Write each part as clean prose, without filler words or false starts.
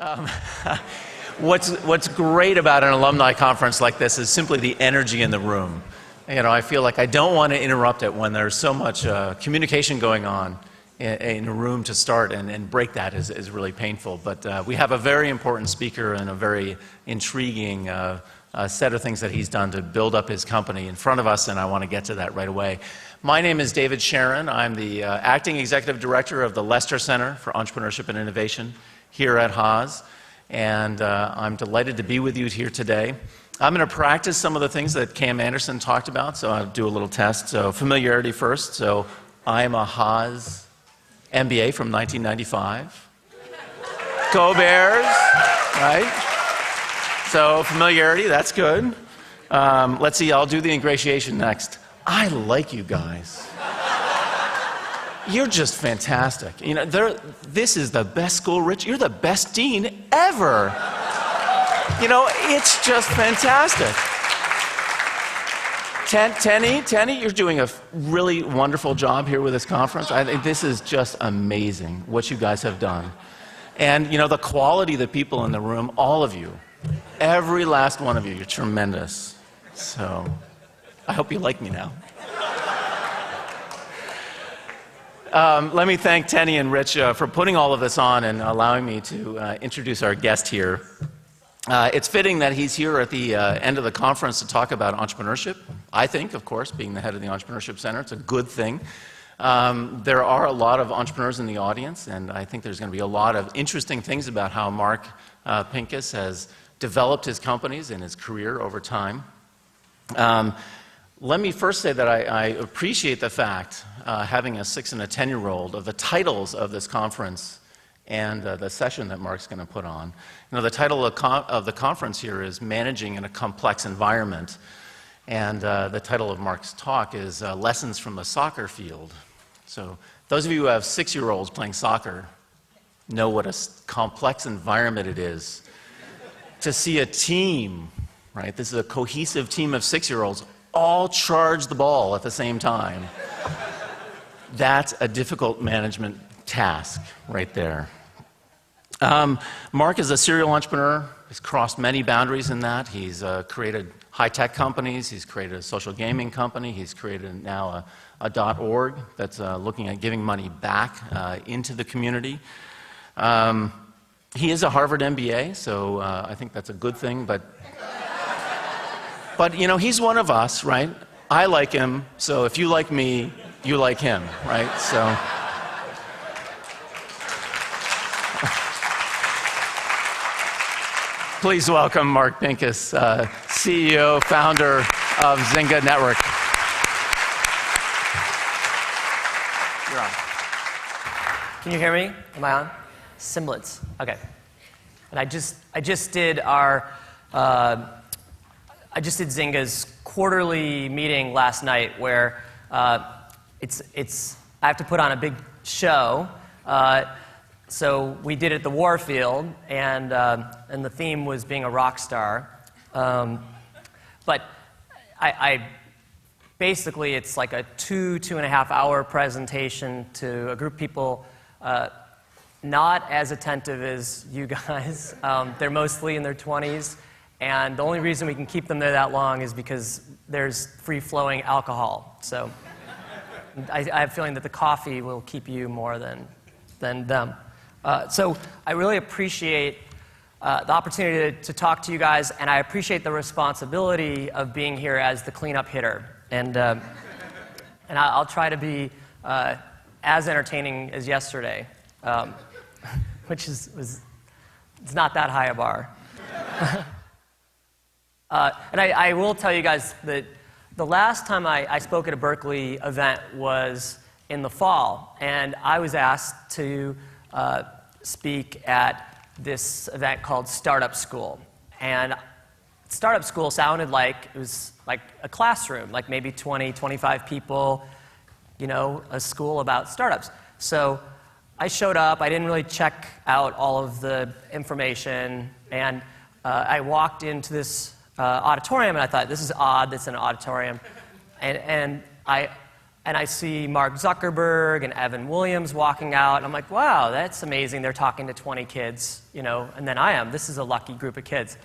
Um, what's great about an alumni conference like this is simply the energy in the room. You know, I feel like I don't want to interrupt it when there's so much communication going on in a room to start, and break that is really painful. But we have a very important speaker and a very intriguing set of things that he's done to build up his company in front of us, and I want to get to that right away. My name is David Sharon. I'm the Acting Executive Director of the Lester Center for Entrepreneurship and Innovation here at Haas, and I'm delighted to be with you here today. I'm going to practice some of the things that Cam Anderson talked about, so I'll do a little test. So familiarity first. So I'm a Haas MBA from 1995. Go Bears, right? So familiarity, that's good. Let's see, I'll do the ingratiation next. I like you guys. You're just fantastic. You know, this is the best school, Rich. You're the best dean ever. You know, it's just fantastic. Tenny, you're doing a really wonderful job here with this conference. I think this is just amazing what you guys have done. And, you know, the quality of the people in the room, all of you, every last one of you, you're tremendous. So I hope you like me now. Let me thank Tenny and Rich for putting all of this on and allowing me to introduce our guest here. It's fitting that he's here at the end of the conference to talk about entrepreneurship. I think, of course, being the head of the Entrepreneurship Center, it's a good thing. There are a lot of entrepreneurs in the audience, and I think there's going to be a lot of interesting things about how Mark Pincus has developed his companies and his career over time. Let me first say that I appreciate the fact, having a 6- and a 10-year-old, of the titles of this conference and the session that Mark's going to put on. You know, the title of the conference here is Managing in a Complex Environment, and the title of Mark's talk is Lessons from the Soccer Field. So those of you who have 6-year-olds playing soccer know what a complex environment it is to see a team, right? This is a cohesive team of 6-year-olds all charge the ball at the same time. That's a difficult management task right there. Mark is a serial entrepreneur. He's crossed many boundaries in that. He's created high-tech companies. He's created a social gaming company. He's created now a .org that's looking at giving money back into the community. He is a Harvard MBA, so I think that's a good thing. But you know, he's one of us, right? I like him, so if you like me, you like him, right? So. Please welcome Mark Pincus, CEO, founder of Zynga Network. You're on. Can you hear me? Am I on? Simblets. Okay. And I just did Zynga's quarterly meeting last night, where I have to put on a big show. So we did it at the Warfield, and the theme was being a rock star. But I basically, it's like a 2.5 hour presentation to a group of people not as attentive as you guys. They're mostly in their 20s, and the only reason we can keep them there that long is because there's free-flowing alcohol. So I have a feeling that the coffee will keep you more than them. So I really appreciate the opportunity to talk to you guys, and I appreciate the responsibility of being here as the cleanup hitter. And I'll try to be as entertaining as yesterday, which it's not that high a bar. And I will tell you guys that the last time I spoke at a Berkeley event was in the fall, and I was asked to speak at this event called Startup School. And Startup School sounded like it was like a classroom, like maybe 20, 25 people, you know, a school about startups. So I showed up. I didn't really check out all of the information, and I walked into this auditorium, and I thought, this is odd, that's an auditorium. And I and I see Mark Zuckerberg and Evan Williams walking out, and I'm like, wow, that's amazing. They're talking to 20 kids, you know, and then I am. This is a lucky group of kids.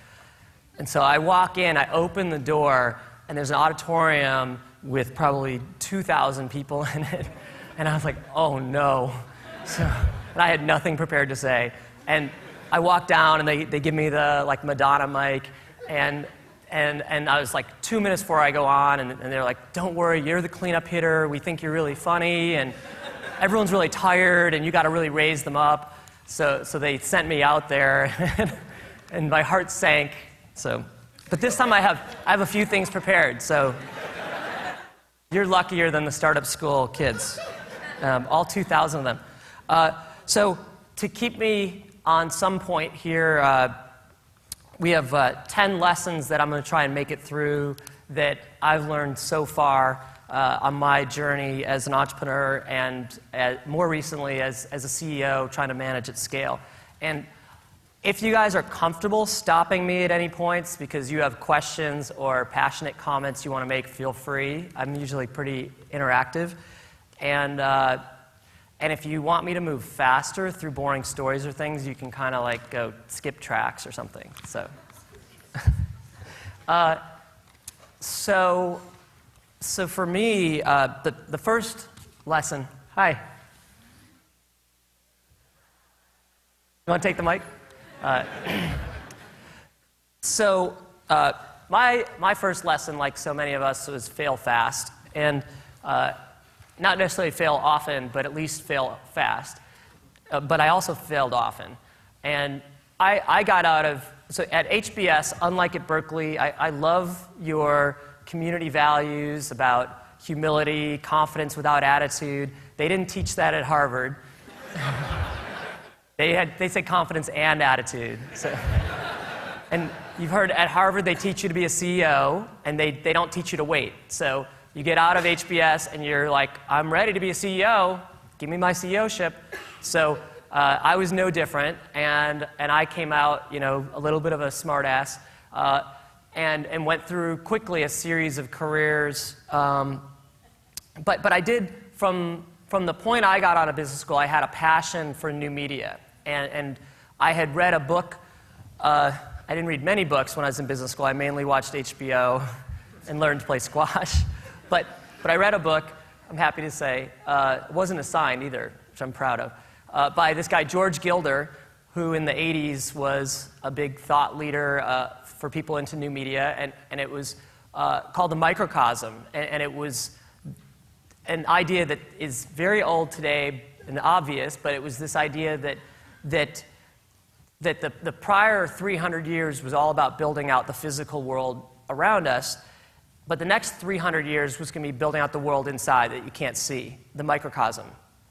And so I walk in, I open the door, and there's an auditorium with probably 2,000 people in it. And I was like, oh no. And I had nothing prepared to say. And I walk down, and they give me the like Madonna mic, and I was like 2 minutes before I go on, and they're like, don't worry, you're the cleanup hitter. We think you're really funny, and everyone's really tired, and you got to really raise them up. So they sent me out there, and my heart sank. But this time I have a few things prepared. So you're luckier than the startup school kids, all 2,000 of them. So to keep me on some point here, we have 10 lessons that I'm going to try and make it through that I've learned so far on my journey as an entrepreneur and more recently as a CEO trying to manage at scale. And if you guys are comfortable stopping me at any points because you have questions or passionate comments you want to make, feel free. I'm usually pretty interactive. And if you want me to move faster through boring stories or things, you can kind of like go skip tracks or something. So for me, the first lesson. Hi. You want to take the mic? My first lesson, like so many of us, was fail fast. And not necessarily fail often, but at least fail fast. But I also failed often. And I got out of, so at HBS, unlike at Berkeley, I love your community values about humility, confidence without attitude. They didn't teach that at Harvard. They said confidence and attitude. And you've heard at Harvard they teach you to be a CEO, and they don't teach you to wait. So you get out of HBS and you're like, I'm ready to be a CEO. Give me my CEO-ship. So I was no different, and I came out, you know, a little bit of a smartass, and went through quickly a series of careers. But I did, from the point I got out of business school, I had a passion for new media. And I had read a book. I didn't read many books when I was in business school. I mainly watched HBO and learned to play squash. But I read a book, I'm happy to say. It wasn't assigned either, which I'm proud of, by this guy, George Gilder, who in the 80s was a big thought leader for people into new media. And it was called the microcosm. And it was an idea that is very old today and obvious, but it was this idea that the prior 300 years was all about building out the physical world around us, but the next 300 years was going to be building out the world inside that you can't see, the microcosm.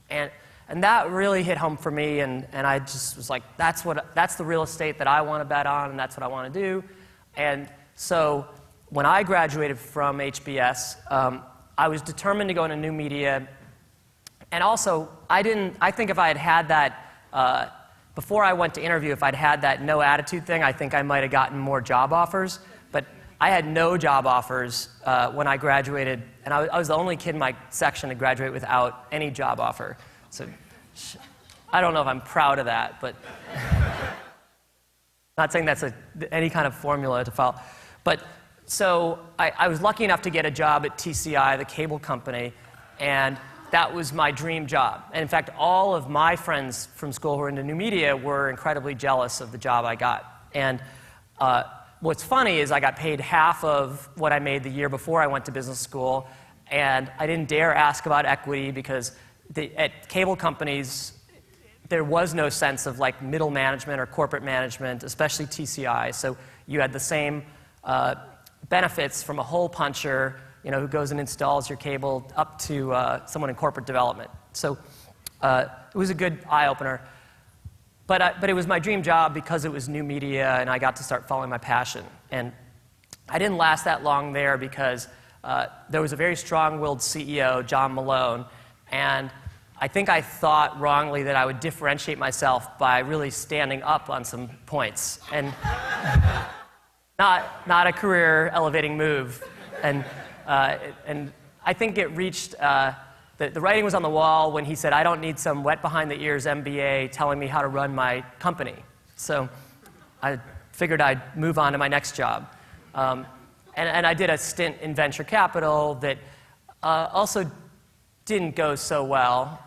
And that really hit home for me, and I just was like, that's the real estate that I want to bet on, and that's what I want to do. And so when I graduated from HBS, I was determined to go into new media. And also, I think if I had had that, before I went to interview, if I'd had that no attitude thing, I think I might have gotten more job offers. But I had no job offers when I graduated, and I was the only kid in my section to graduate without any job offer. So I don't know if I'm proud of that, but not saying that's any kind of formula to follow. But so I was lucky enough to get a job at TCI, the cable company, and that was my dream job. And in fact, all of my friends from school who were into new media were incredibly jealous of the job I got. And what's funny is I got paid half of what I made the year before I went to business school, and I didn't dare ask about equity because at cable companies, there was no sense of like middle management or corporate management, especially TCI. So you had the same benefits from a hole puncher, you know, who goes and installs your cable, up to someone in corporate development. So it was a good eye-opener. But it was my dream job because it was new media, and I got to start following my passion. And I didn't last that long there because there was a very strong-willed CEO, John Malone, and I think I thought wrongly that I would differentiate myself by really standing up on some points, and not a career-elevating move. And I think it reached, the writing was on the wall when he said, I don't need some wet behind the ears MBA telling me how to run my company. So I figured I'd move on to my next job. And I did a stint in venture capital that also didn't go so well,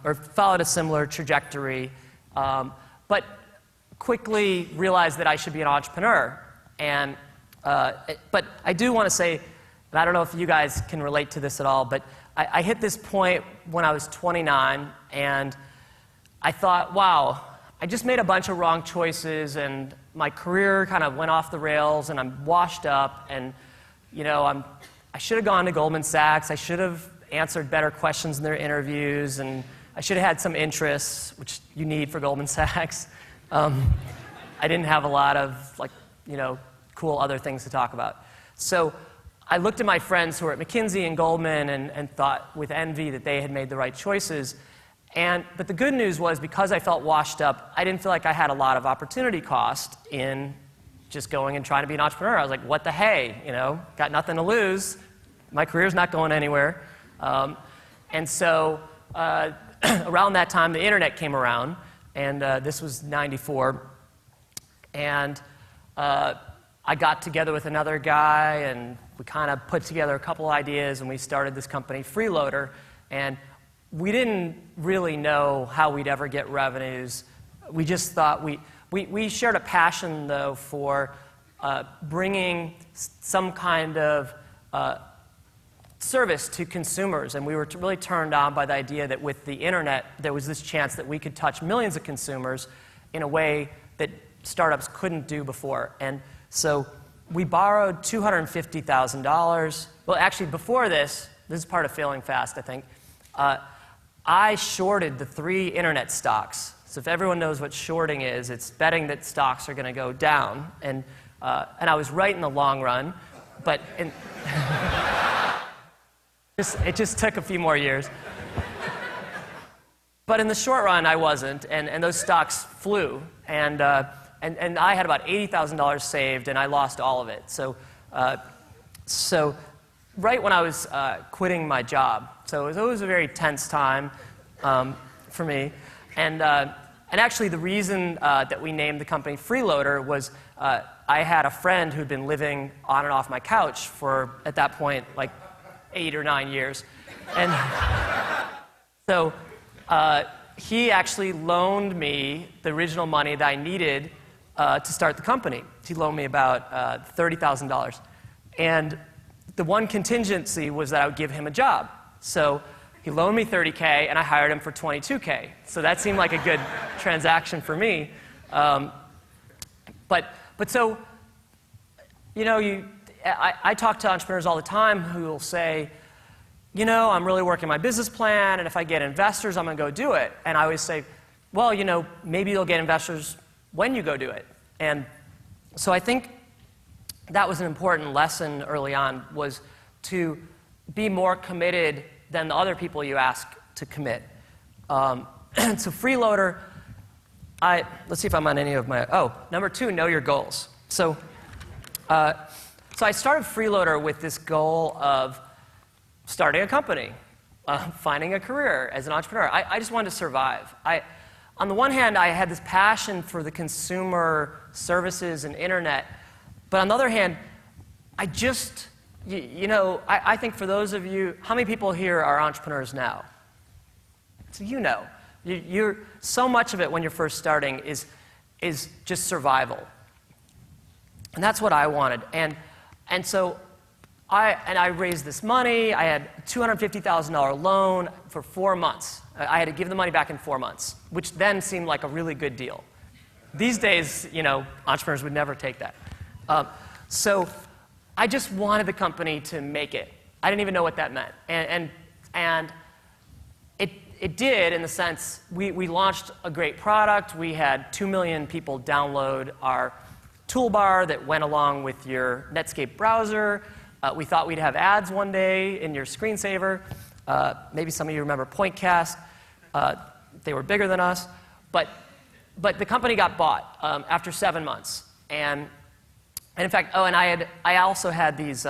or followed a similar trajectory, but quickly realized that I should be an entrepreneur. And, but I do want to say, and I don't know if you guys can relate to this at all, but I hit this point when I was 29, and I thought, wow, I just made a bunch of wrong choices, and my career kind of went off the rails, and I'm washed up, and you know, I should have gone to Goldman Sachs. I should have answered better questions in their interviews, and I should have had some interests, which you need for Goldman Sachs. I didn't have a lot of, like, you know, cool other things to talk about. So I looked at my friends who were at McKinsey and Goldman and thought with envy that they had made the right choices. But the good news was, because I felt washed up, I didn't feel like I had a lot of opportunity cost in just going and trying to be an entrepreneur. I was like, what the hey, you know, got nothing to lose. My career's not going anywhere. And so around that time, the internet came around, and this was '94. And I got together with another guy, and we kind of put together a couple ideas, and we started this company, Freeloader. And we didn't really know how we'd ever get revenues. We just thought we shared a passion, though, for bringing some kind of service to consumers. And we were really turned on by the idea that with the internet, there was this chance that we could touch millions of consumers in a way that startups couldn't do before. And so we borrowed $250,000. Well, actually, before this is part of failing fast, I think. I shorted the 3 internet stocks. So if everyone knows what shorting is, it's betting that stocks are going to go down. And I was right in the long run, but it just took a few more years. But in the short run, I wasn't, and those stocks flew. And I had about $80,000 saved, and I lost all of it. So right when I was quitting my job, so it was a very tense time for me. And actually, the reason that we named the company Freeloader was I had a friend who'd been living on and off my couch for, at that point, like 8 or 9 years. And so he actually loaned me the original money that I needed to start the company. He loaned me about $30,000. And the one contingency was that I would give him a job. So he loaned me $30K, and I hired him for $22K. So that seemed like a good transaction for me. But so, you know, I talk to entrepreneurs all the time who will say, you know, I'm really working my business plan, and if I get investors, I'm going to go do it. And I always say, well, you know, maybe you'll get investors when you go do it. And so I think that was an important lesson early on, was to be more committed than the other people you ask to commit. So Freeloader, let's see if I'm on any of my, number 2, know your goals. So I started Freeloader with this goal of starting a company, finding a career as an entrepreneur. I just wanted to survive. On the one hand, I had this passion for the consumer services and internet, but on the other hand, I just, you know, I think for those of you, how many people here are entrepreneurs now? So you know, you're so much of it when you're first starting is just survival, and that's what I wanted. And so I raised this money. I had a $250,000 loan for 4 months. I had to give the money back in 4 months, which then seemed like a really good deal. These days, you know, entrepreneurs would never take that. So I just wanted the company to make it. I didn't even know what that meant. And it did, in the sense, we launched a great product. We had 2 million people download our toolbar that went along with your Netscape browser. We thought we'd have ads one day in your screensaver. Maybe some of you remember Pointcast. They were bigger than us. But the company got bought after 7 months. And in fact, I also had these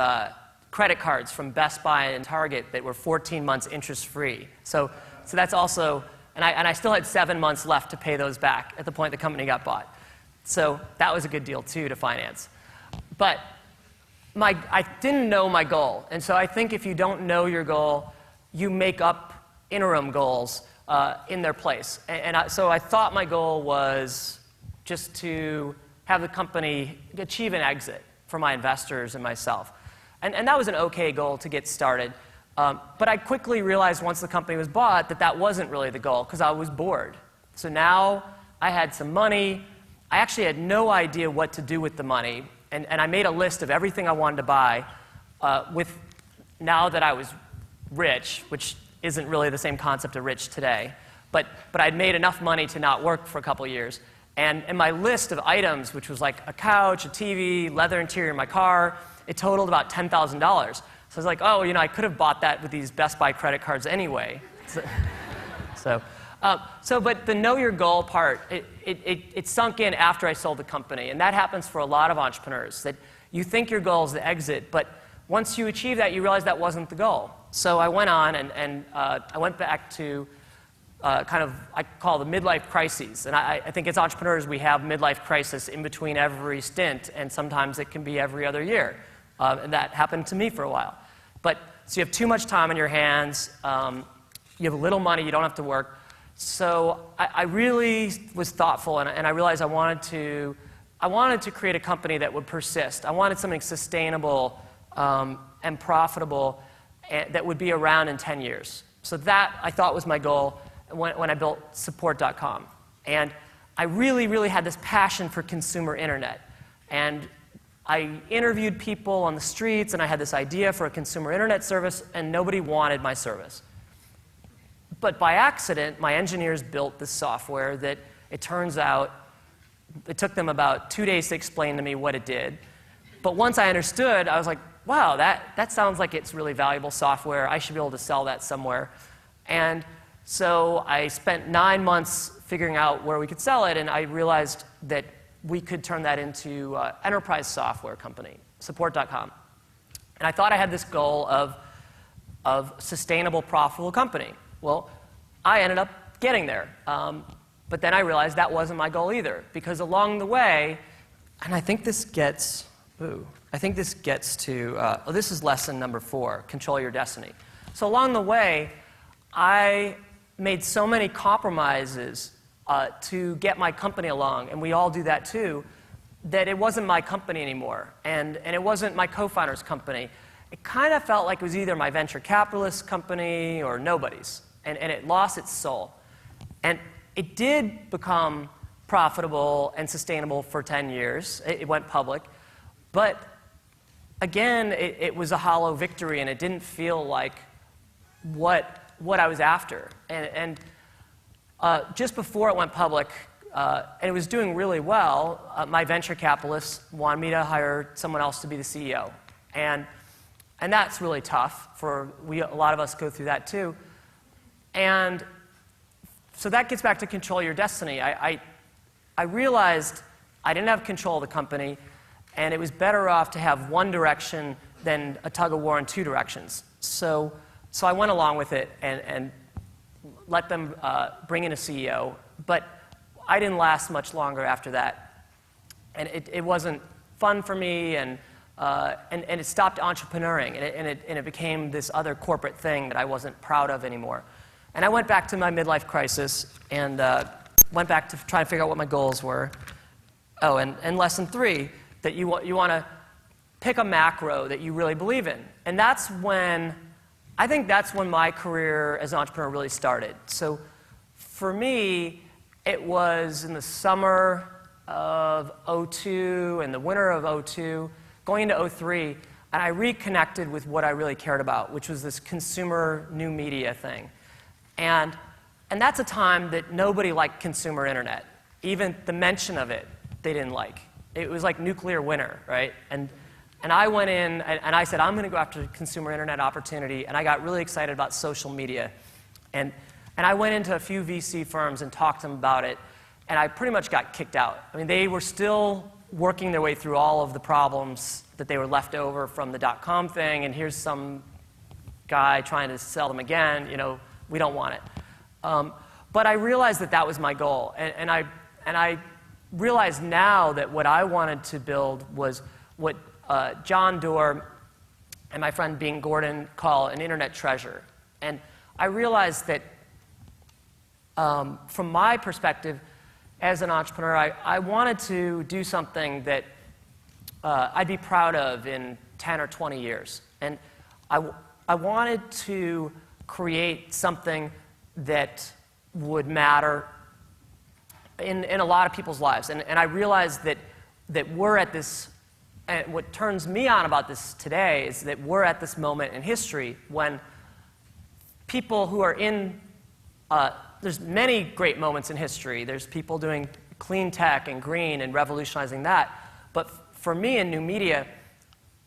credit cards from Best Buy and Target that were 14 months interest-free. So that's also, and I still had 7 months left to pay those back at the point the company got bought. So that was a good deal, too, to finance. But I didn't know my goal. And so I think if you don't know your goal, you make up interim goals in their place. So I thought my goal was just to have the company achieve an exit for my investors and myself. And that was an okay goal to get started. But I quickly realized once the company was bought that that wasn't really the goal because I was bored. So now I had some money. I actually had no idea what to do with the money. And I made a list of everything I wanted to buy now that I was rich, which isn't really the same concept of rich today. But I'd made enough money to not work for a couple of years. And my list of items, which was like a couch, a TV, leather interior in my car, it totaled about $10,000. So I was like, oh, I could have bought that with these Best Buy credit cards anyway. But the know your goal part, it sunk in after I sold the company. And that happens for a lot of entrepreneurs, that you think your goal is the exit, but once you achieve that, you realize that wasn't the goal. So I went on and I went back to I call the midlife crises. And I think as entrepreneurs, we have midlife crisis in between every stint, and sometimes it can be every other year. And that happened to me for a while. So you have too much time on your hands, you have a little money, you don't have to work. So I really was thoughtful, and I realized I wanted to create a company that would persist. I wanted something sustainable and profitable that would be around in 10 years. So that, I thought, was my goal when I built support.com. And I really, really had this passion for consumer internet. And I interviewed people on the streets, and I had this idea for a consumer internet service, and nobody wanted my service. But by accident, my engineers built this software that, it turns out, it took them about 2 days to explain to me what it did. But once I understood, I was like, wow, that sounds like it's really valuable software. I should be able to sell that somewhere. And so I spent 9 months figuring out where we could sell it, and I realized that we could turn that into an enterprise software company, support.com. And I thought I had this goal of sustainable, profitable company. Well, I ended up getting there. But then I realized that wasn't my goal either, because along the way, and I think this gets to, this is lesson number 4, control your destiny. So along the way, I made so many compromises to get my company along, and we all do that too, that it wasn't my company anymore, and it wasn't my co-founder's company. It kind of felt like it was either my venture capitalist company or nobody's, and it lost its soul. And it did become profitable and sustainable for 10 years. It went public. But again, it was a hollow victory, and it didn't feel like what I was after. And just before it went public, and it was doing really well, my venture capitalist wanted me to hire someone else to be the CEO. And that's really tough. A lot of us go through that too. And so that gets back to control your destiny. I realized I didn't have control of the company, and it was better off to have one direction than a tug of war in 2 directions. So I went along with it and let them bring in a CEO. But I didn't last much longer after that. And it wasn't fun for me, and it stopped entrepreneuring, and it became this other corporate thing that I wasn't proud of anymore. And I went back to my midlife crisis and went back to try to figure out what my goals were. Oh, and lesson 3, that you want to pick a macro that you really believe in. And I think that's when my career as an entrepreneur really started. So for me, it was in the summer of '02 and the winter of '02, going into '03, and I reconnected with what I really cared about, which was this consumer new media thing. And that's a time that nobody liked consumer internet. Even the mention of it, they didn't like. It was like nuclear winter, right? And I went in and I said, I'm going to go after consumer internet opportunity, and I got really excited about social media. And I went into a few VC firms and talked to them about it, and I pretty much got kicked out. I mean, they were still working their way through all of the problems that they were left over from the dot-com thing, and here's some guy trying to sell them again, we don't want it. But I realized that that was my goal, and I realize now that what I wanted to build was what John Doerr and my friend Bing Gordon call an internet treasure. And I realized that from my perspective as an entrepreneur, I wanted to do something that I'd be proud of in 10 or 20 years. And I wanted to create something that would matter in a lot of people's lives. And I realized that we're at this, and what turns me on about this today is that we're at this moment in history when people who are in, there's many great moments in history. There's people doing clean tech and green and revolutionizing that. But for me in new media,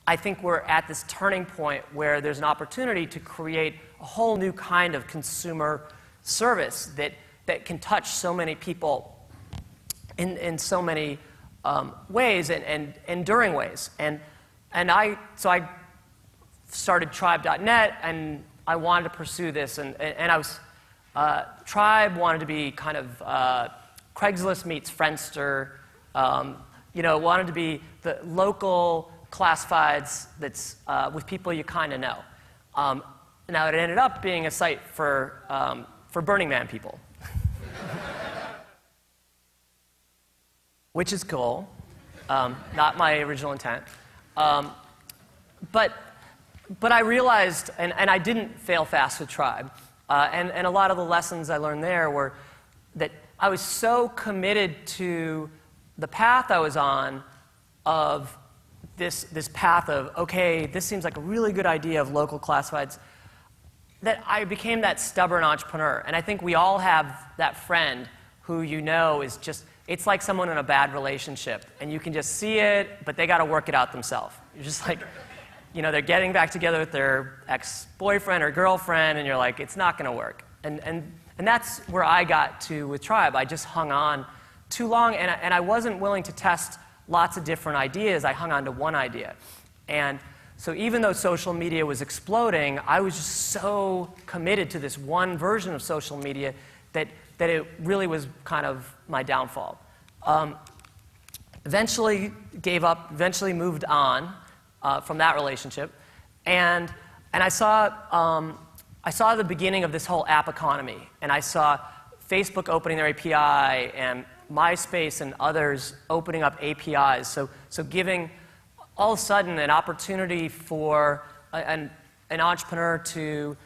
I think we're at this turning point where there's an opportunity to create a whole new kind of consumer service that can touch so many people in so many ways and enduring ways. So I started Tribe.net, and I wanted to pursue this. And I was, Tribe wanted to be kind of Craigslist meets Friendster, wanted to be the local classifieds that's with people you kind of know. Now it ended up being a site for Burning Man people. Which is cool, not my original intent. But I realized, and I didn't fail fast with Tribe, and a lot of the lessons I learned there were that I was so committed to the path I was on of this path of, okay, this seems like a really good idea of local classifieds, that I became that stubborn entrepreneur. And I think we all have that friend who is just, it's like someone in a bad relationship, and you can just see it, but they got to work it out themselves. You're just like, they're getting back together with their ex-boyfriend or girlfriend, and you're like, it's not going to work. And that's where I got to with Tribe. I just hung on too long, and I wasn't willing to test lots of different ideas. I hung on to one idea. And so even though social media was exploding, I was just so committed to this one version of social media that it really was kind of my downfall. Eventually gave up, eventually moved on from that relationship, and I saw the beginning of this whole app economy, and I saw Facebook opening their API and MySpace and others opening up APIs, so giving all of a sudden an opportunity for an entrepreneur to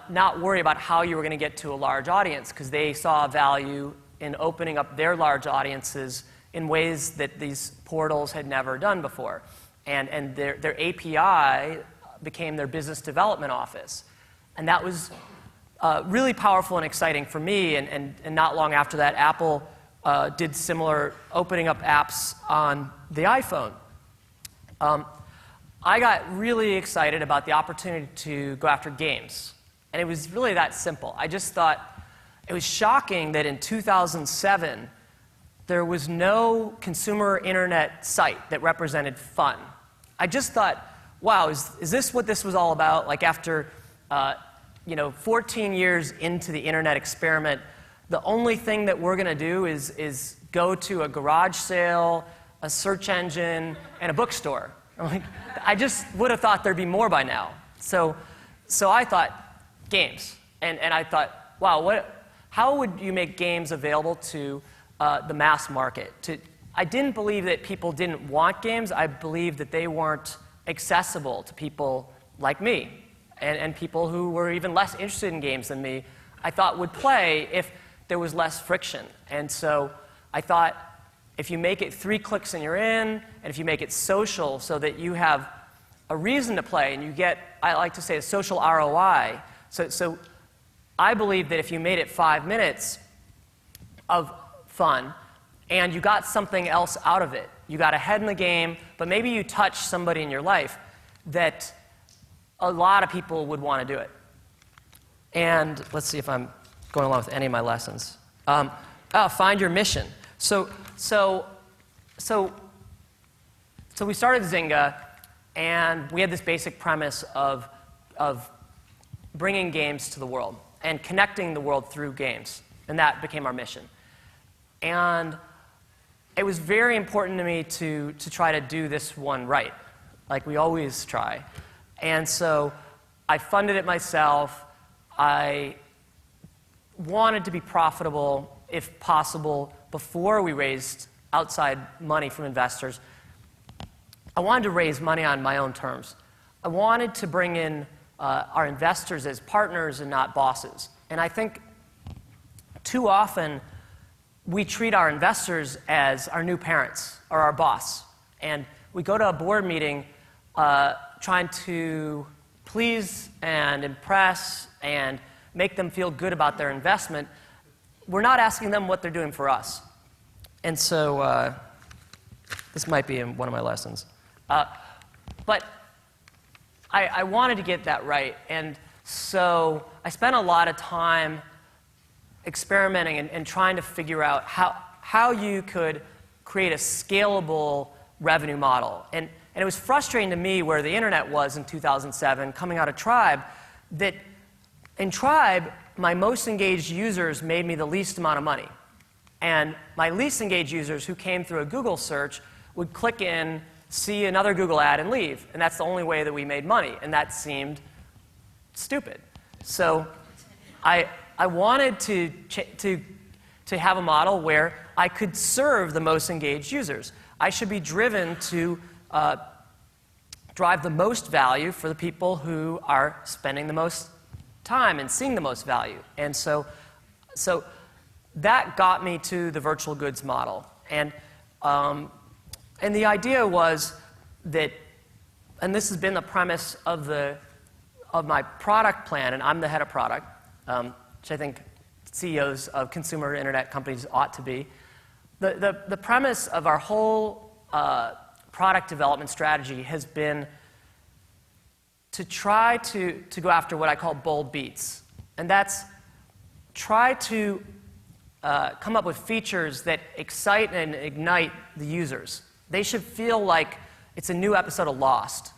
not worry about how you were going to get to a large audience, because they saw value in opening up their large audiences in ways that these portals had never done before. And their API became their business development office. And that was really powerful and exciting for me. And not long after that, Apple did similar, opening up apps on the iPhone. I got really excited about the opportunity to go after games. And it was really that simple. I just thought it was shocking that in 2007, there was no consumer internet site that represented fun. I just thought, wow, is this what this was all about? Like after 14 years into the internet experiment, the only thing that we're going to do is go to a garage sale, a search engine, and a bookstore. I'm like, I just would have thought there'd be more by now. So I thought, games. And I thought, wow, how would you make games available to the mass market? I didn't believe that people didn't want games. I believed that they weren't accessible to people like me and people who were even less interested in games than me, I thought would play if there was less friction. And so I thought, if you make it 3 clicks and you're in, and if you make it social so that you have a reason to play and you get, I like to say, a social ROI. So I believe that if you made it 5 minutes of fun and you got something else out of it, you got ahead in the game, but maybe you touched somebody in your life, that a lot of people would want to do it. And let's see if I'm going along with any of my lessons. Find your mission. So so we started Zynga, and we had this basic premise of bringing games to the world and connecting the world through games, and that became our mission. And it was very important to me to try to do this one right, like we always try. And so I funded it myself. I wanted to be profitable, if possible, before we raised outside money from investors. I wanted to raise money on my own terms. I wanted to bring in our investors as partners and not bosses. And I think too often we treat our investors as our new parents or our boss. And we go to a board meeting trying to please and impress and make them feel good about their investment. We're not asking them what they're doing for us. And so this might be in one of my lessons. But I wanted to get that right. And so I spent a lot of time experimenting and trying to figure out how you could create a scalable revenue model. And it was frustrating to me where the internet was in 2007, coming out of Tribe, that in Tribe, my most engaged users made me the least amount of money. And my least engaged users who came through a Google search would click in, see another Google ad, and leave. And that's the only way that we made money. And that seemed stupid. So I wanted to have a model where I could serve the most engaged users. I should be driven to drive the most value for the people who are spending the most time and seeing the most value. And so that got me to the virtual goods model. And the idea was that, and this has been the premise of my product plan, and I'm the head of product, which I think CEOs of consumer internet companies ought to be. The premise of our whole product development strategy has been to try to go after what I call bold beats. And that's try to come up with features that excite and ignite the users. They should feel like it's a new episode of Lost.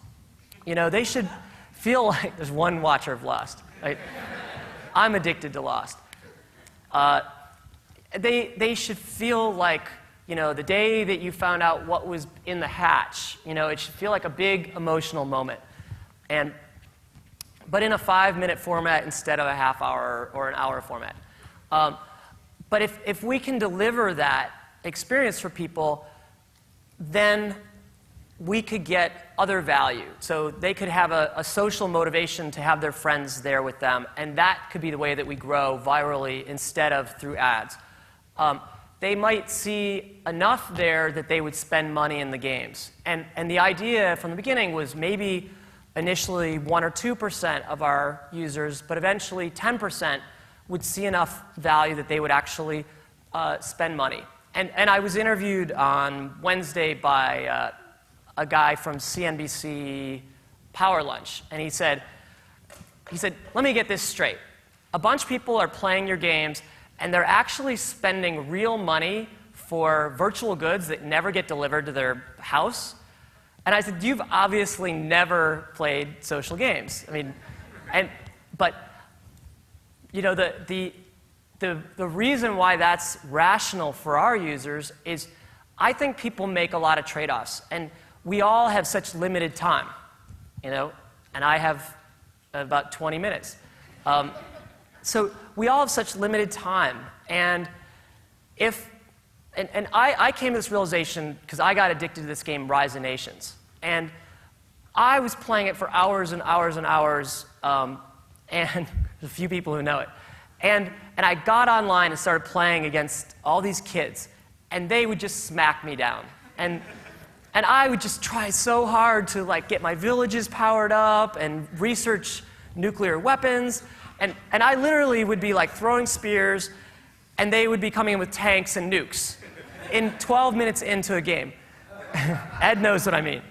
You know, they should feel like there's one watcher of Lost. Right? I'm addicted to Lost. They should feel like, you know, the day that you found out what was in the hatch. You know, it should feel like a big emotional moment. But in a 5-minute format instead of a half-hour or an hour format. But if we can deliver that experience for people, then we could get other value. So they could have a social motivation to have their friends there with them, and that could be the way that we grow virally instead of through ads. They might see enough there that they would spend money in the games. And the idea from the beginning was maybe initially 1 or 2% of our users, but eventually 10% would see enough value that they would actually spend money. And I was interviewed on Wednesday by a guy from CNBC Power Lunch, and he said, let me get this straight. A bunch of people are playing your games, and they're actually spending real money for virtual goods that never get delivered to their house. And I said, you've obviously never played social games. I mean, but you know, the reason why that's rational for our users is I think people make a lot of trade-offs. And we all have such limited time, you know, and I have about 20 minutes. So we all have such limited time. And I came to this realization because I got addicted to this game, Rise of Nations. And I was playing it for hours and hours and hours, and there's a few people who know it. And I got online and started playing against all these kids, and they would just smack me down. And I would just try so hard to like get my villages powered up and research nuclear weapons. And I literally would be like throwing spears, and they would be coming in with tanks and nukes in 12 minutes into a game. Ed knows what I mean.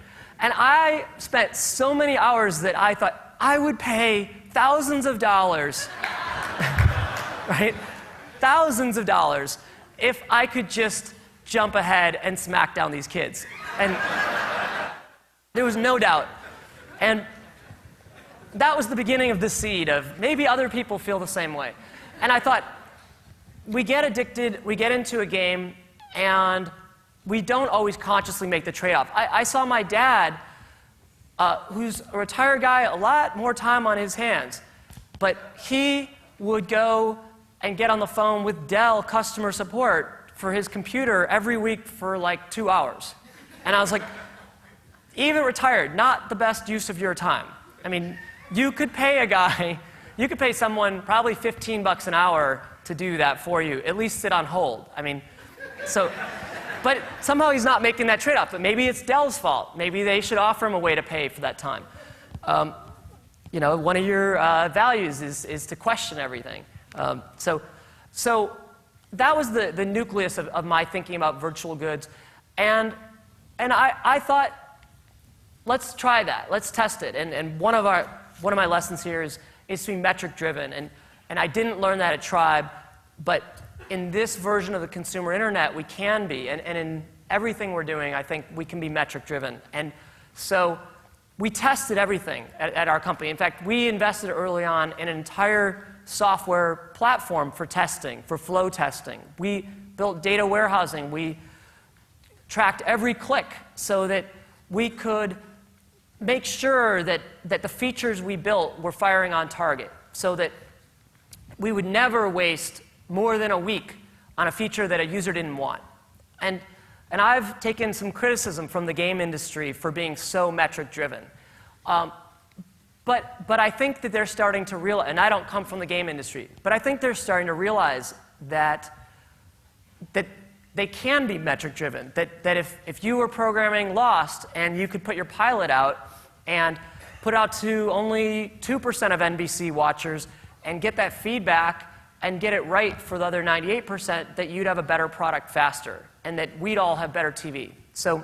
And I spent so many hours that I thought I would pay thousands of dollars, right? Thousands of dollars if I could just jump ahead and smack down these kids. And there was no doubt. And that was the beginning of the seed of maybe other people feel the same way. And I thought, we get addicted, we get into a game, and we don't always consciously make the trade-off. I saw my dad, who's a retired guy, a lot more time on his hands, but he would go and get on the phone with Dell customer support for his computer every week for like 2 hours. And I was like, even retired, not the best use of your time. I mean, you could pay a guy, you could pay someone probably $15 an hour to do that for you, at least sit on hold. I mean, so, but somehow he's not making that trade-off. But maybe it's Dell's fault. Maybe they should offer him a way to pay for that time. You know, one of your values is to question everything. So that was the nucleus of my thinking about virtual goods. And I thought, let's try that. Let's test it. And one of my lessons here is to be metric-driven. And I didn't learn that at Tribe, but in this version of the consumer internet, we can be. And in everything we're doing, I think we can be metric-driven. And so we tested everything at our company. In fact, we invested early on in an entire software platform for testing, for flow testing. We built data warehousing. We tracked every click so that we could make sure that the features we built were firing on target, so that we would never waste more than a week on a feature that a user didn't want. And I've taken some criticism from the game industry for being so metric-driven. But I think that they're starting to realize, and I don't come from the game industry, but I think they're starting to realize that they can be metric-driven, that if you were programming Lost and you could put your pilot out and put out to only 2% of NBC watchers and get that feedback and get it right for the other 98%, that you'd have a better product faster and that we'd all have better TV. So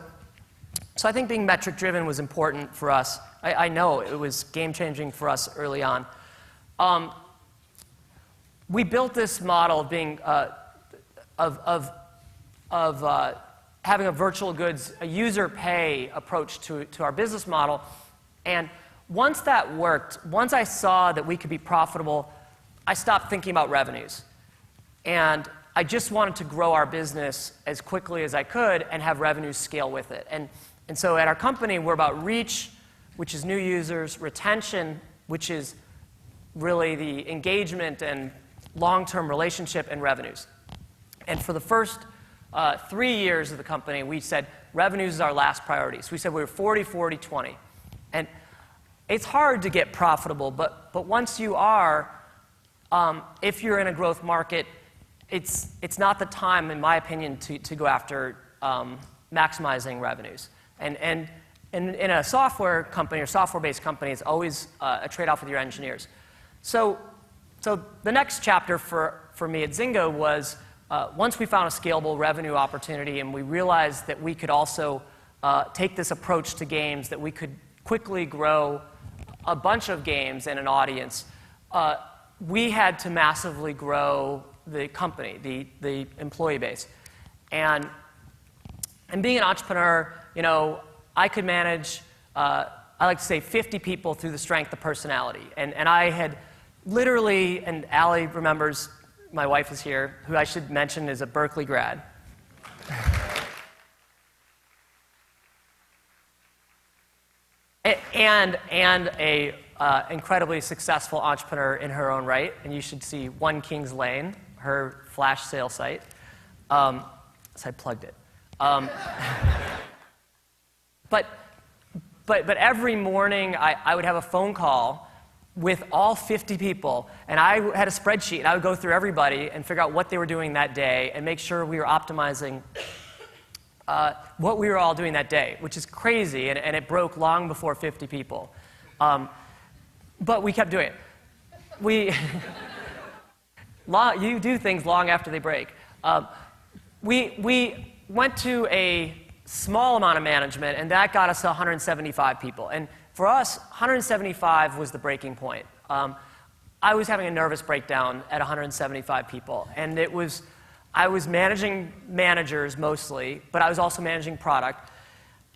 I think being metric-driven was important for us. I know it was game-changing for us early on. We built this model of being having a virtual goods, a user pay approach to our business model. And once that worked, once I saw that we could be profitable, I stopped thinking about revenues. And I just wanted to grow our business as quickly as I could and have revenues scale with it. And so at our company, we're about reach, which is new users, retention, which is really the engagement and long-term relationship, and revenues. And for the first 3 years of the company, we said revenues is our last priority. So we said we were 40, 40, 20. And it's hard to get profitable, but once you are, if you're in a growth market, it's not the time, in my opinion, to go after maximizing revenues. And in a software company or software-based company, it's always a trade-off with your engineers. So the next chapter for me at Zynga was once we found a scalable revenue opportunity and we realized that we could also take this approach to games, that we could quickly grow a bunch of games and an audience, we had to massively grow the company, the employee base. And being an entrepreneur, you know, I could manage, I like to say, 50 people through the strength of personality. And I had literally, and Allie remembers, my wife is here, who I should mention is a Berkeley grad. and a incredibly successful entrepreneur in her own right. And you should see One Kings Lane, her flash sale site. So I plugged it. But every morning I would have a phone call with all 50 people, and I had a spreadsheet, and I would go through everybody and figure out what they were doing that day and make sure we were optimizing what we were all doing that day, which is crazy, and it broke long before 50 people. But we kept doing it. You do things long after they break. We went to a small amount of management, and that got us to 175 people. And for us, 175 was the breaking point. I was having a nervous breakdown at 175 people, and I was managing managers mostly, but I was also managing product.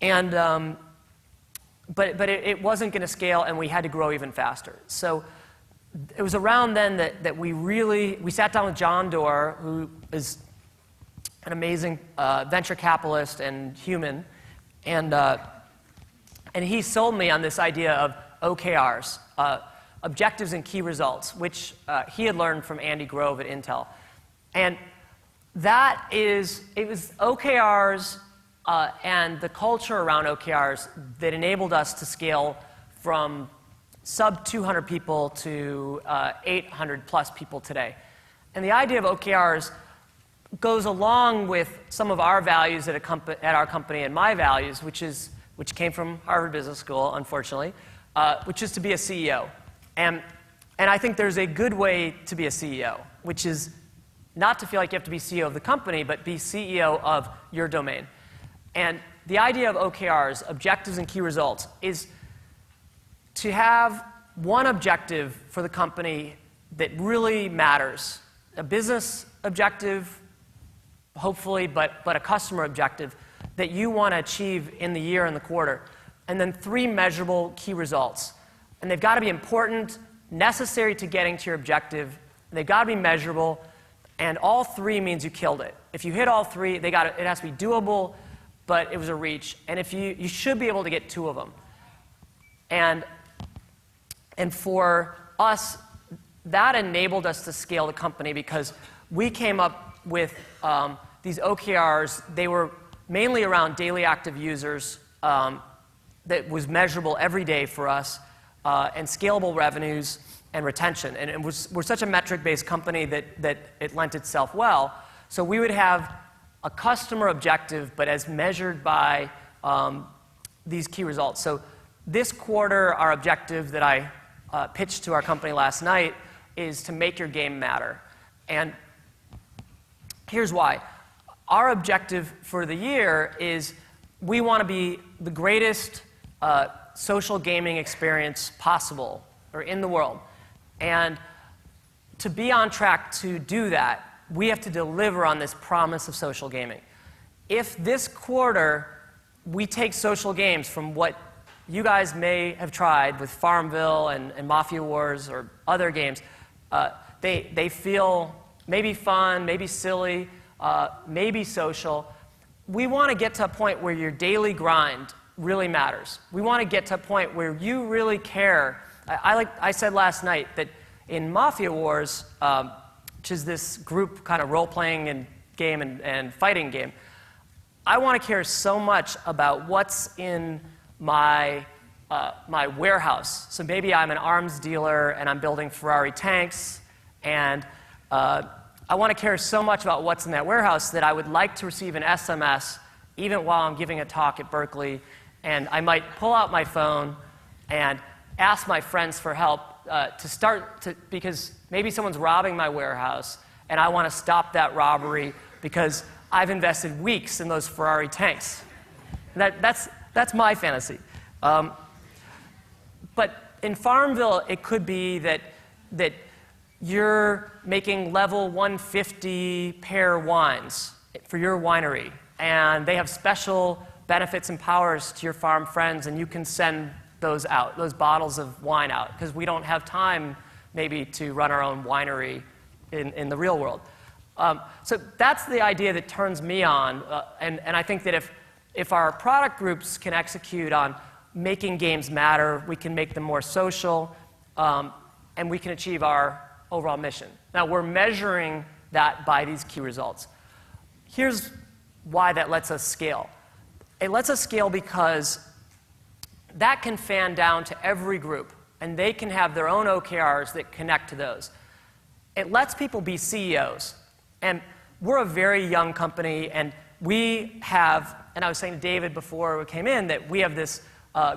And, but it wasn't going to scale, and we had to grow even faster. So it was around then that we sat down with John Doerr, who is an amazing venture capitalist and human, and he sold me on this idea of OKRs, objectives and key results, which he had learned from Andy Grove at Intel. And it was OKRs and the culture around OKRs that enabled us to scale from sub 200 people to 800 plus people today. And the idea of OKRs goes along with some of our values at our company and my values, which came from Harvard Business School, unfortunately, which is to be a CEO. And I think there's a good way to be a CEO, which is not to feel like you have to be CEO of the company, but be CEO of your domain. And the idea of OKRs, objectives and key results, is to have one objective for the company that really matters. A business objective, hopefully, but a customer objective that you want to achieve in the year and the quarter. And then 3 measurable key results. And they've got to be important, necessary to getting to your objective. And they've got to be measurable. And all 3 means you killed it. If you hit all 3, it has to be doable, but it was a reach. And if you should be able to get 2 of them. And for us, that enabled us to scale the company because we came up with these OKRs. They were mainly around daily active users that was measurable every day for us, and scalable revenues and retention. And we're such a metric-based company that it lent itself well. So we would have a customer objective, but as measured by these key results. So this quarter, our objective that I pitched to our company last night is to make your game matter. And here's why. Our objective for the year is we want to be the greatest social gaming experience possible or in the world. And to be on track to do that, we have to deliver on this promise of social gaming. If this quarter we take social games from what you guys may have tried with Farmville and Mafia Wars or other games, they feel maybe fun, maybe silly, maybe social. We want to get to a point where your daily grind really matters. We want to get to a point where you really care. I said last night that in Mafia Wars, which is this group kind of role-playing and game and fighting game, I want to care so much about what's in my warehouse. So maybe I'm an arms dealer and I'm building Ferrari tanks, and I want to care so much about what's in that warehouse that I would like to receive an SMS even while I'm giving a talk at Berkeley, and I might pull out my phone and ask my friends for help because maybe someone's robbing my warehouse and I want to stop that robbery because I've invested weeks in those Ferrari tanks. That's my fantasy. But in Farmville, it could be that you're making level 150 pear wines for your winery, and they have special benefits and powers to your farm friends, and you can send those bottles of wine out, because we don't have time maybe to run our own winery in the real world. So that's the idea that turns me on, and I think that if our product groups can execute on making games matter, we can make them more social, and we can achieve our overall mission. Now, we're measuring that by these key results. Here's why that lets us scale. It lets us scale because that can fan down to every group, and they can have their own OKRs that connect to those. It lets people be CEOs. And we're a very young company, and we have, and I was saying to David before we came in, that we have this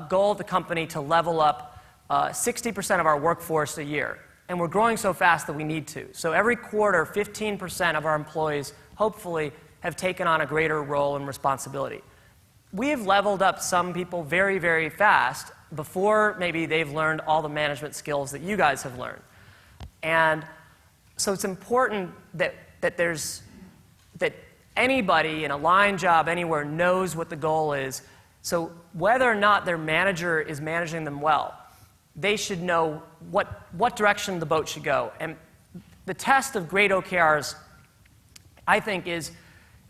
goal of the company to level up 60% of our workforce a year. And we're growing so fast that we need to. So every quarter, 15% of our employees, hopefully, have taken on a greater role and responsibility. We have leveled up some people very, very fast before maybe they've learned all the management skills that you guys have learned. And so it's important that there's that anybody in a line job anywhere knows what the goal is. So whether or not their manager is managing them well, they should know what direction the boat should go. And the test of great OKRs, I think, is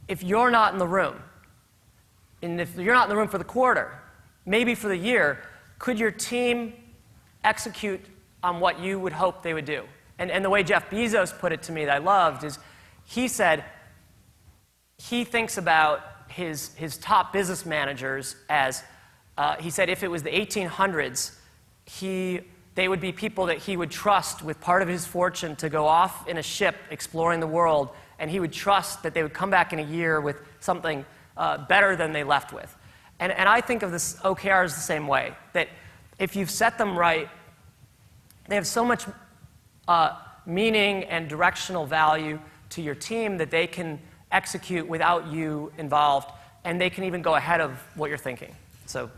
if you're not in the room, and if you're not in the room for the quarter, maybe for the year, could your team execute on what you would hope they would do? And the way Jeff Bezos put it to me that I loved is he said he thinks about his top business managers as, he said if it was the 1800s, they would be people that he would trust with part of his fortune to go off in a ship exploring the world, and he would trust that they would come back in a year with something better than they left with. And I think of this OKRs the same way, that if you've set them right, they have so much meaning and directional value to your team that they can execute without you involved, and they can even go ahead of what you're thinking. So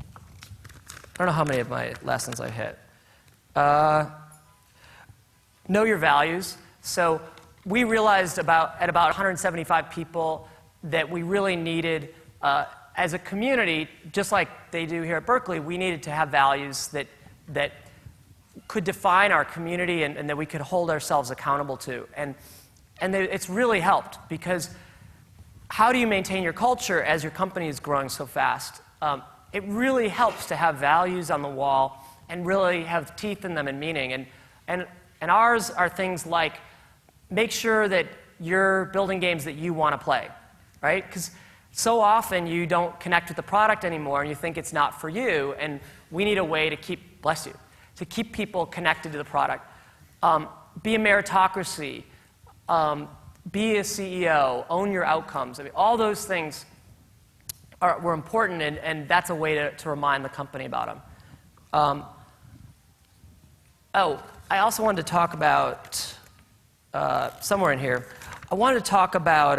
I don't know how many of my lessons I hit. Know your values. So we realized at about 175 people that we really needed, as a community, just like they do here at Berkeley, we needed to have values that could define our community and that we could hold ourselves accountable to. And it's really helped, because how do you maintain your culture as your company is growing so fast? It really helps to have values on the wall and really have teeth in them and meaning. And ours are things like, make sure that you're building games that you want to play, right? Because so often you don't connect with the product anymore and you think it's not for you, and we need a way to keep, bless you, to keep people connected to the product. Be a meritocracy, be a CEO, own your outcomes. I mean, all those things were important, and that's a way to remind the company about them. I also wanted to talk about, somewhere in here, I wanted to talk about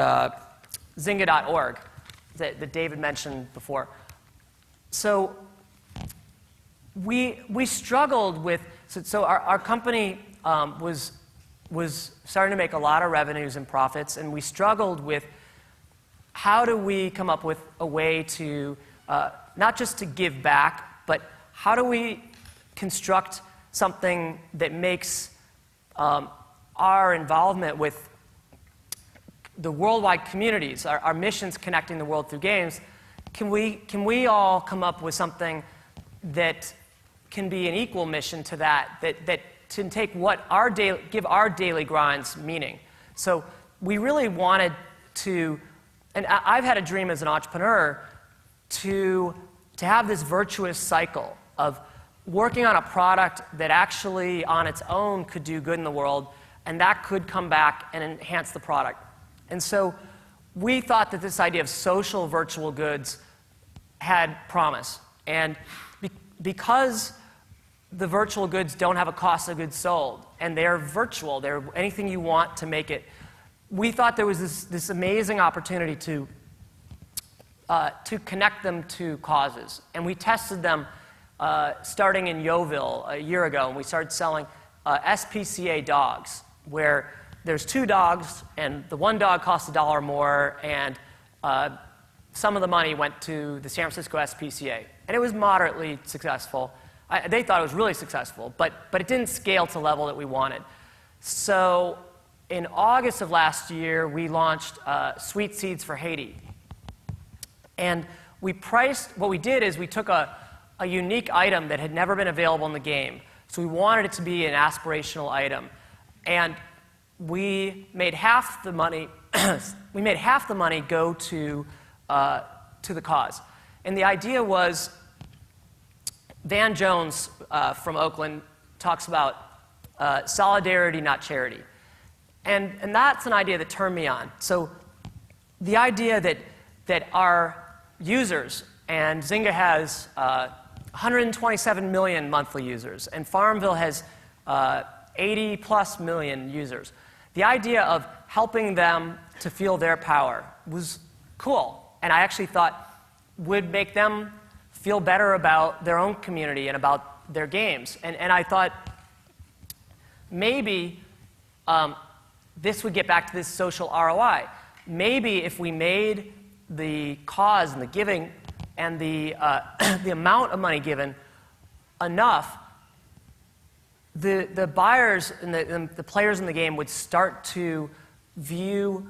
Zynga.org that David mentioned before. So we struggled with, so our company was starting to make a lot of revenues and profits, and we struggled with how do we come up with a way to, not just to give back, but how do we construct something that makes our involvement with the worldwide communities, our missions connecting the world through games, can we all come up with something that can be an equal mission to that to take give our daily grinds meaning. So we really wanted to, and I've had a dream as an entrepreneur to have this virtuous cycle of working on a product that actually on its own could do good in the world, and that could come back and enhance the product. And so we thought that this idea of social virtual goods had promise. And because the virtual goods don't have a cost of goods sold, and they're virtual, they're anything you want to make it, we thought there was this amazing opportunity to connect them to causes. And we tested them starting in Yeovil a year ago, and we started selling SPCA dogs, where there's 2 dogs, and the one dog costs $1 more, and some of the money went to the San Francisco SPCA. And it was moderately successful. They thought it was really successful, but it didn't scale to the level that we wanted. So in August of last year, we launched Sweet Seeds for Haiti. And what we did is we took a unique item that had never been available in the game. So we wanted it to be an aspirational item. And we made half the money, go to the cause. And the idea was, Van Jones from Oakland talks about solidarity, not charity. And that's an idea that turned me on. So the idea that our users, and Zynga has 127 million monthly users, and Farmville has 80 plus million users. The idea of helping them to feel their power was cool, and I actually thought would make them feel better about their own community and about their games. And I thought maybe this would get back to this social ROI. maybe if we made the cause and the giving and the, the amount of money given enough, the buyers and the players in the game would start to view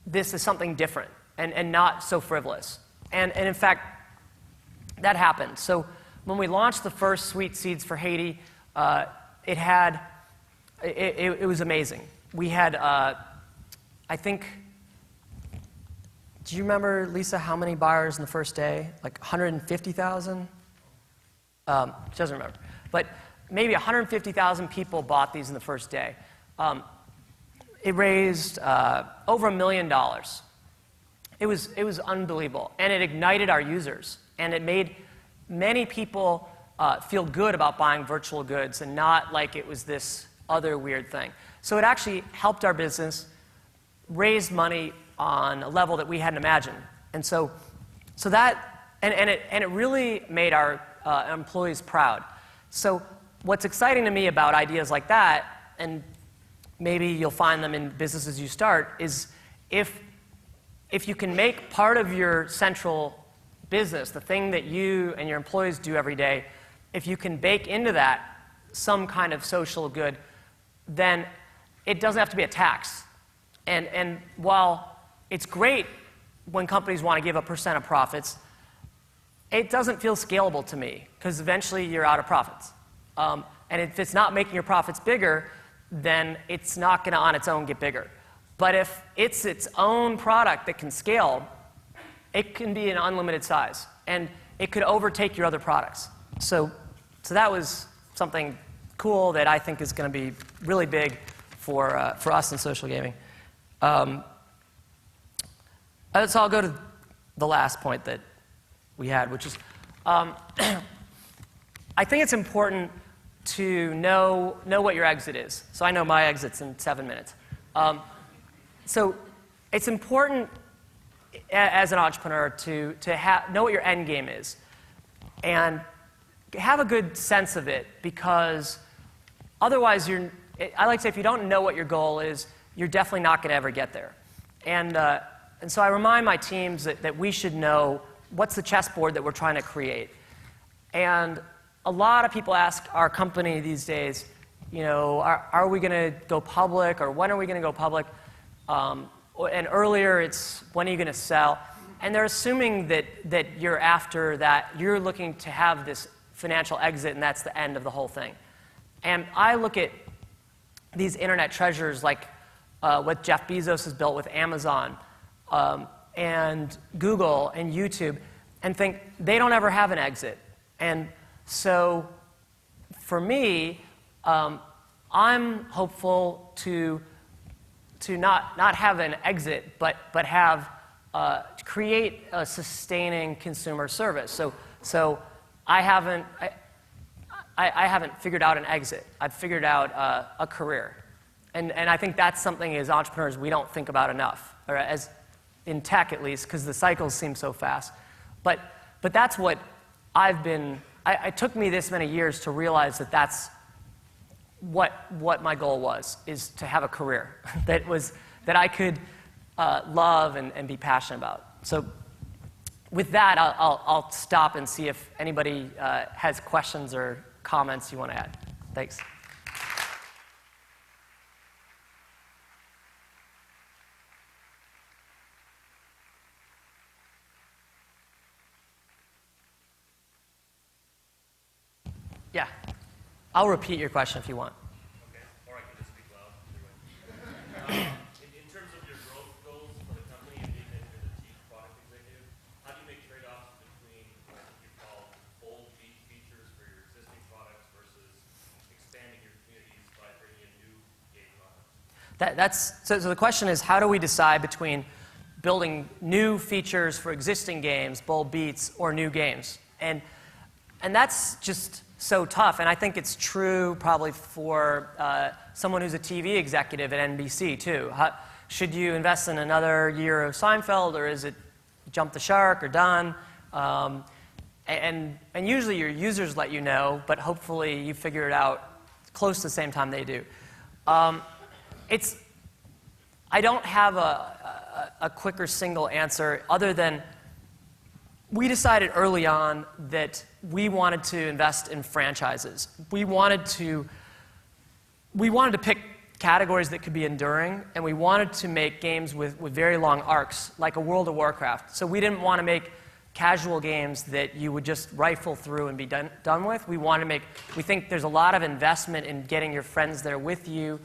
this as something different and not so frivolous. And in fact, that happened. So when we launched the first Sweet Seeds for Haiti, it was amazing. We had, I think, do you remember, Lisa, how many buyers in the first day? Like 150,000? She doesn't remember. But maybe 150,000 people bought these in the first day. It raised over $1 million. It was unbelievable. And it ignited our users. And it made many people feel good about buying virtual goods and not like it was this other weird thing. So it actually helped our business, raise money on a level that we hadn't imagined. And so that, and it really made our employees proud. So what's exciting to me about ideas like that, and maybe you'll find them in businesses you start, is if you can make part of your central business, the thing that you and your employees do every day, if you can bake into that some kind of social good, then it doesn't have to be a tax. And while it's great when companies want to give a % of profits, it doesn't feel scalable to me, because eventually you're out of profits. And if it's not making your profits bigger, then it's not going to on its own get bigger. But if it's its own product that can scale, it can be an unlimited size, and it could overtake your other products. So that was something cool that I think is going to be really big for us in social gaming. So I'll go to the last point that we had, which is I think it's important to know what your exit is. So I know my exit's in 7 minutes. So it's important as an entrepreneur to know what your end game is and have a good sense of it, because otherwise I like to say, if you don't know what your goal is, you're definitely not going to ever get there. And so I remind my teams that we should know what's the chessboard that we're trying to create. And a lot of people ask our company these days, are we going to go public, or when are we going to go public? And earlier it's, when are you going to sell? And they're assuming that you're after that, you're looking to have this financial exit, and that's the end of the whole thing. And I look at these internet treasures like what Jeff Bezos has built with Amazon and Google and YouTube, and think they don't ever have an exit. And so for me, I'm hopeful to not have an exit, but have create a sustaining consumer service. So I haven't figured out an exit. I've figured out a career. And I think that's something as entrepreneurs we don't think about enough, or as in tech at least, because the cycles seem so fast. But that's what I've been, it took me this many years to realize that that's what my goal was, is to have a career that I could love and be passionate about. So with that, I'll stop and see if anybody has questions or comments you want to add. Thanks. Yeah. I'll repeat your question if you want. Okay. Or I can just speak loud. In terms of your growth goals for the company and being the chief product executive, how do you make trade-offs between what you call bold features for your existing products versus expanding your communities by bringing in new game products? So the question is, how do we decide between building new features for existing games, bold beats, or new games? And that's just so tough, and I think it's true probably for someone who's a TV executive at NBC too. Should you invest in another year of Seinfeld, or is it jump the shark or done? And usually your users let you know, but hopefully you figure it out close to the same time they do. I I don't have a quick or single answer other than we decided early on that we wanted to invest in franchises. We wanted to pick categories that could be enduring, and we wanted to make games with very long arcs, like a World of Warcraft. So we didn't want to make casual games that you would just rifle through and be done with. We think there's a lot of investment in getting your friends there with you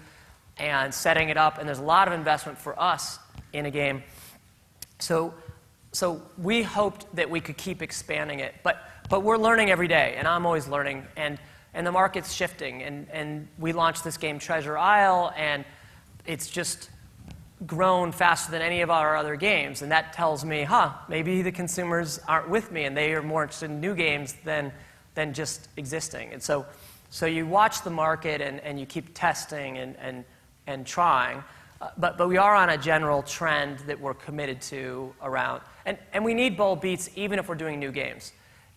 and setting it up, and there's a lot of investment for us in a game. So we hoped that we could keep expanding it, but we're learning every day, and I'm always learning, and the market's shifting, and we launched this game Treasure Isle, and it's just grown faster than any of our other games, and that tells me, maybe the consumers aren't with me, and they are more interested in new games than just existing. And so you watch the market, and you keep testing and trying, but we are on a general trend that we're committed to around, and we need bold beats even if we're doing new games.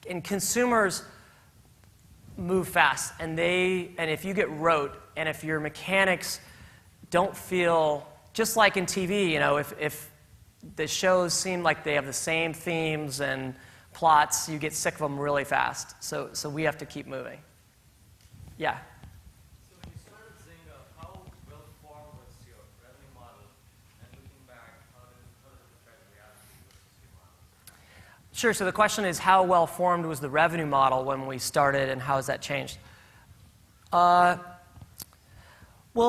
And consumers move fast, and if you get rote, and if your mechanics don't feel, just like in TV, if the shows seem like they have the same themes and plots, you get sick of them really fast. So we have to keep moving. Yeah. So when you started Zynga, how well-formed was your revenue model? And looking back, how does it affect reality versus your model? Sure. So the question is, how well-formed was the revenue model when we started, and how has that changed? Well,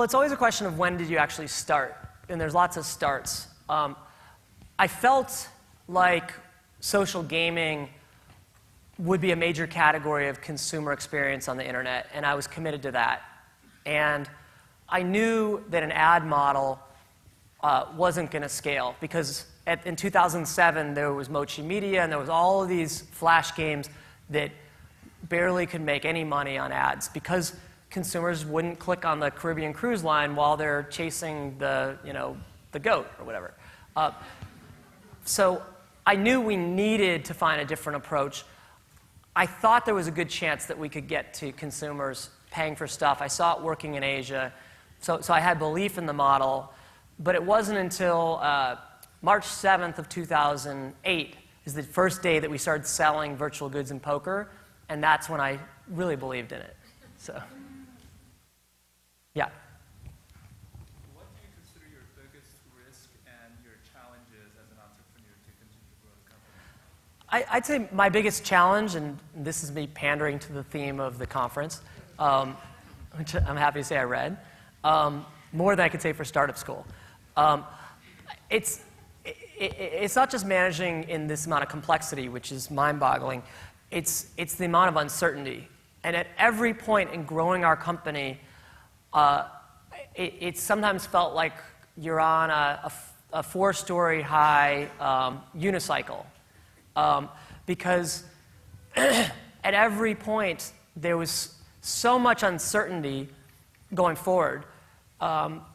it's always a question of when did you actually start, and there's lots of starts. I felt like social gaming would be a major category of consumer experience on the internet, and I was committed to that. And I knew that an ad model wasn't going to scale, because in 2007 there was Mochi Media, and there was all of these flash games that barely could make any money on ads, because consumers wouldn't click on the Caribbean Cruise Line while they're chasing the goat or whatever. So I knew we needed to find a different approach. I thought there was a good chance that we could get to consumers paying for stuff. I saw it working in Asia, so I had belief in the model. But it wasn't until March 7th of 2008 is the first day that we started selling virtual goods in poker, and that's when I really believed in it. So, yeah. What do you consider your biggest risk and your challenges as an entrepreneur to continue to grow the company? I'd say my biggest challenge, and this is me pandering to the theme of the conference, which I'm happy to say I read, more than I could say for startup school. It's not just managing in this amount of complexity, which is mind-boggling. It's the amount of uncertainty. And at every point in growing our company, it sometimes felt like you're on a four-story high unicycle. Because at every point, there was so much uncertainty going forward.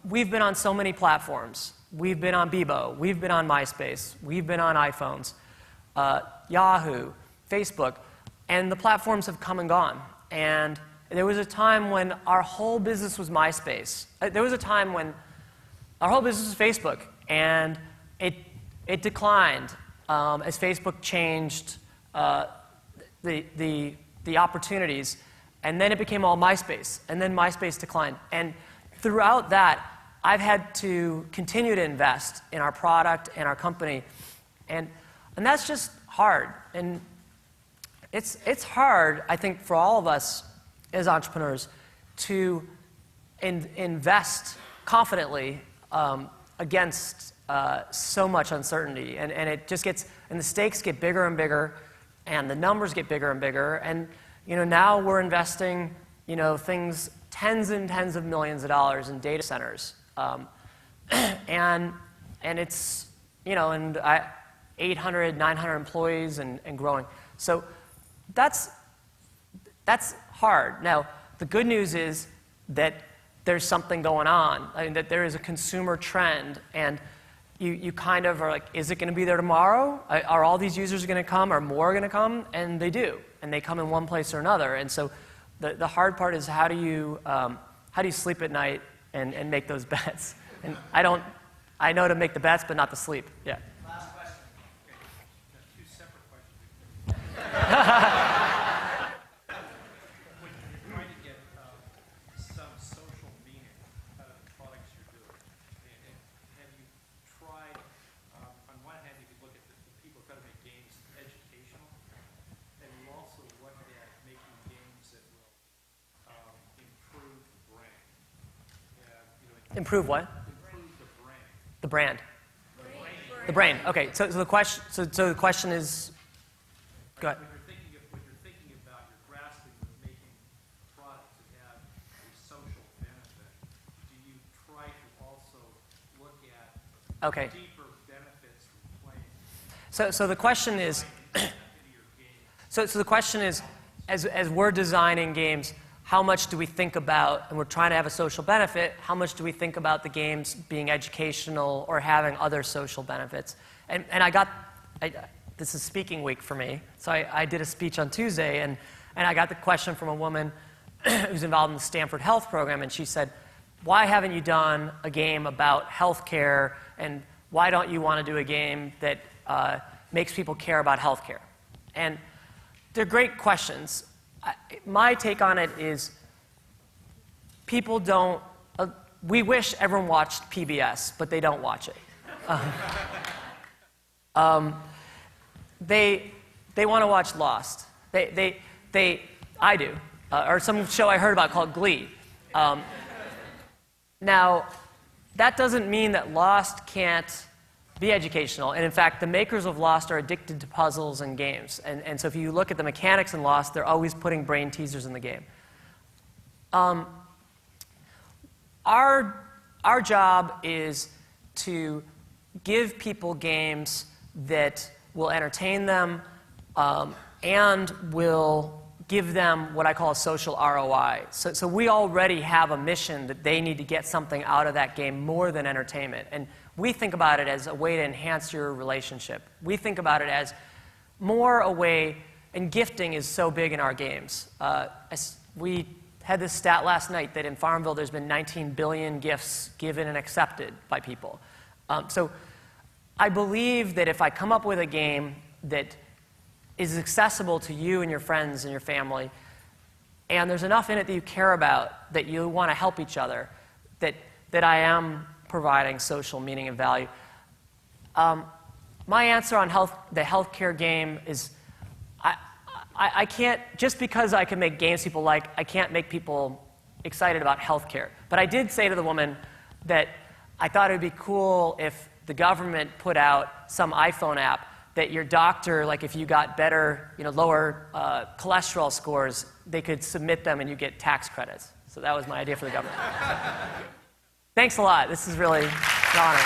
We've been on so many platforms. We've been on Bebo. We've been on MySpace. We've been on iPhones, Yahoo, Facebook. And the platforms have come and gone. And there was a time when our whole business was MySpace. There was a time when our whole business was Facebook. And it declined as Facebook changed the opportunities. And then it became all MySpace. And then MySpace declined. And throughout that, I've had to continue to invest in our product and our company. And that's just hard. And it's hard, I think, for all of us as entrepreneurs to invest confidently against so much uncertainty. And it just gets, and the stakes get bigger and bigger, and the numbers get bigger and bigger. And now we're investing things, tens and tens of millions of dollars in data centers. And it's, and 800, 900 employees and growing. So that's hard. Now, the good news is that there's something going on, that there is a consumer trend, and you kind of are like, is it going to be there tomorrow? Are all these users going to come? Are more going to come? And they do, and they come in one place or another. And so the hard part is how do you sleep at night and make those bets? And I don't I know to make the bets, but not to sleep. Yeah. Last question. Okay. Got two separate questions. When you're trying to get some social meaning out of the products you're doing, and have you tried, on one hand, you could look at the people trying to make games educational, and you also look at making games that will improve the brand. Improve what? Improve the brand. The brand. The brain. Okay. So the question. So the question is. Go ahead. When you're thinking about, you're grasping with making products that have a social benefit, do you try to also look at Okay. deeper benefits from playing So the question is. into your game? So the question is, as we're designing games, how much do we think about, and we're trying to have a social benefit, how much do we think about the games being educational or having other social benefits? And this is speaking week for me, so I did a speech on Tuesday, and I got the question from a woman who's involved in the Stanford Health Program, and she said, why haven't you done a game about healthcare, and why don't you want to do a game that makes people care about healthcare? And they're great questions. My take on it is people don't, we wish everyone watched PBS, but they don't watch it. They want to watch Lost. I do. Or some show I heard about called Glee. Now, that doesn't mean that Lost can't be educational. And in fact, the makers of Lost are addicted to puzzles and games. And so if you look at the mechanics in Lost, they're always putting brain teasers in the game. Our job is to give people games that will entertain them and will give them what I call a social ROI. So we already have a mission that they need to get something out of that game more than entertainment. And we think about it as a way to enhance your relationship. We think about it as more a way, and gifting is so big in our games. We had this stat last night that in Farmville there's been 19 billion gifts given and accepted by people. So I believe that if I come up with a game that is accessible to you and your friends and your family, and there's enough in it that you care about, that you want to help each other, that I am providing social meaning and value. My answer on the healthcare game is I can't, just because I can make games people like, I can't make people excited about healthcare. But I did say to the woman that I thought it would be cool if the government put out some iPhone app that your doctor, like if you got better, lower cholesterol scores, they could submit them and you get tax credits. So that was my idea for the government. Thanks a lot. This is really an honor.